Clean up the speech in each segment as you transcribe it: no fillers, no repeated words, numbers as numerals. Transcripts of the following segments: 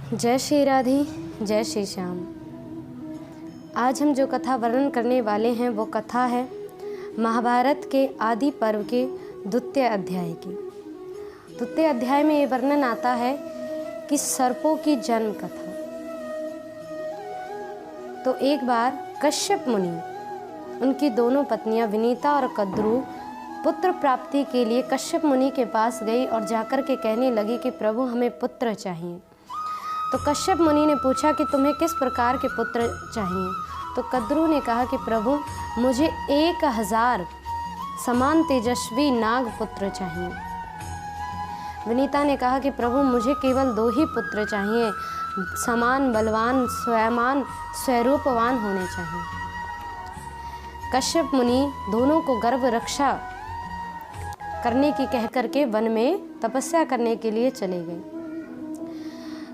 जय श्री राधे, जय श्री श्याम। आज हम जो कथा वर्णन करने वाले हैं वो कथा है महाभारत के आदि पर्व के द्वितीय अध्याय की। द्वितीय अध्याय में ये वर्णन आता है कि सर्पों की जन्म कथा। तो एक बार कश्यप मुनि, उनकी दोनों पत्नियां विनीता और कद्रू पुत्र प्राप्ति के लिए कश्यप मुनि के पास गई और जाकर के कहने लगी कि प्रभु हमें पुत्र चाहिए। तो कश्यप मुनि ने पूछा कि तुम्हें किस प्रकार के पुत्र चाहिए। तो कद्रू ने कहा कि प्रभु मुझे 1000 समान तेजस्वी नाग पुत्र चाहिए। विनीता ने कहा कि प्रभु मुझे केवल 2 ही पुत्र चाहिए, समान बलवान स्वयमान स्वरूपवान होने चाहिए। कश्यप मुनि दोनों को गर्भ रक्षा करने की कह करके वन में तपस्या करने के लिए चले गए।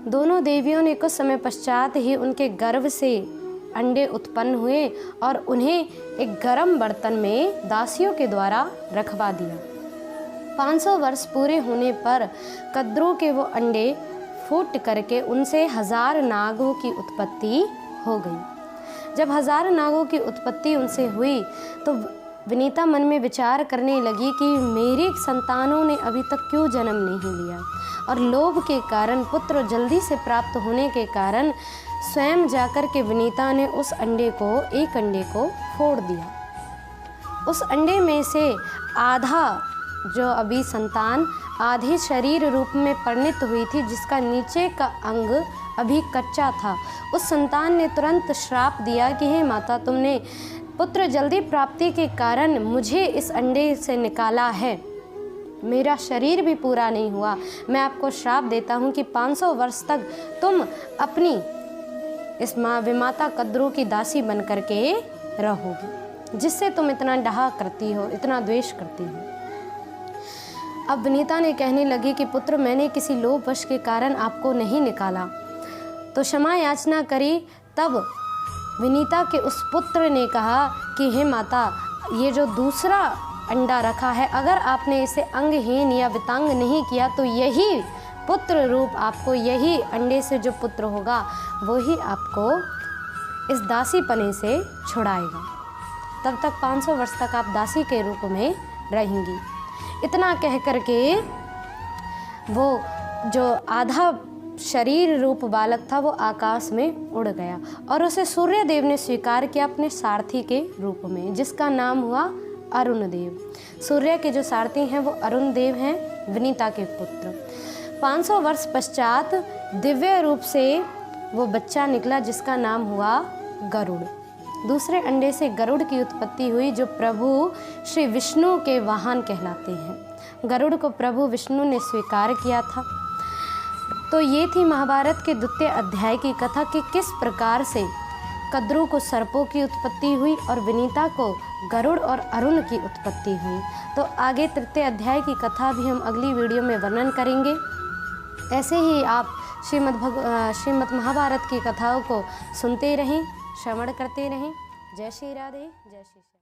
दोनों देवियों ने कुछ समय पश्चात ही उनके गर्भ से अंडे उत्पन्न हुए और उन्हें एक गर्म बर्तन में दासियों के द्वारा रखवा दिया। 500 वर्ष पूरे होने पर कद्रू के वो अंडे फूट करके उनसे 1000 नागों की उत्पत्ति हो गई। जब 1000 नागों की उत्पत्ति उनसे हुई तो विनीता मन में विचार करने लगी कि मेरी संतानों ने अभी तक क्यों जन्म नहीं लिया, और लोभ के कारण, पुत्र जल्दी से प्राप्त होने के कारण स्वयं जाकर के विनीता ने उस एक अंडे को फोड़ दिया। उस अंडे में से आधा जो अभी संतान आधे शरीर रूप में परिणित हुई थी, जिसका नीचे का अंग अभी कच्चा था, उस संतान ने तुरंत श्राप दिया कि हे माता, तुमने पुत्र जल्दी प्राप्ति के कारण मुझे इस अंडे से निकाला है, मेरा शरीर भी पूरा नहीं हुआ। मैं आपको श्राप देता हूँ कि 500 वर्ष तक तुम अपनी इस विमाता कद्रू की दासी बन करके रहोगी, जिससे तुम इतना डाह करती हो, इतना द्वेष करती हो। अब विनीता ने कहने लगी कि पुत्र, मैंने किसी लोभवश के कारण आपको नहीं निकाला, तो क्षमा याचना करी। तब विनीता के उस पुत्र ने कहा कि हे माता, ये जो दूसरा अंडा रखा है, अगर आपने इसे अंगहीन या वितांग नहीं किया तो यही पुत्र रूप आपको, यही अंडे से जो पुत्र होगा वो ही आपको इस दासी पने से छुड़ाएगा। तब तक 500 वर्ष तक आप दासी के रूप में रहेंगी। इतना कह करके वो जो आधा शरीर रूप बालक था वो आकाश में उड़ गया और उसे सूर्य देव ने स्वीकार किया अपने सारथी के रूप में, जिसका नाम हुआ अरुण देव। सूर्य के जो सारथी हैं वो अरुण देव हैं, विनीता के पुत्र। 500 वर्ष पश्चात दिव्य रूप से वो बच्चा निकला, जिसका नाम हुआ गरुड़। दूसरे अंडे से गरुड़ की उत्पत्ति हुई, जो प्रभु श्री विष्णु के वाहन कहलाते हैं। गरुड़ को प्रभु विष्णु ने स्वीकार किया था। तो ये थी महाभारत के द्वितीय अध्याय की कथा कि किस प्रकार से कद्रू को सर्पों की उत्पत्ति हुई और विनीता को गरुड़ और अरुण की उत्पत्ति हुई। तो आगे तृतीय अध्याय की कथा भी हम अगली वीडियो में वर्णन करेंगे। ऐसे ही आप श्रीमद् महाभारत की कथाओं को सुनते रहें, श्रवण करते रहें। जय श्री राधे, जय श्री श्याम।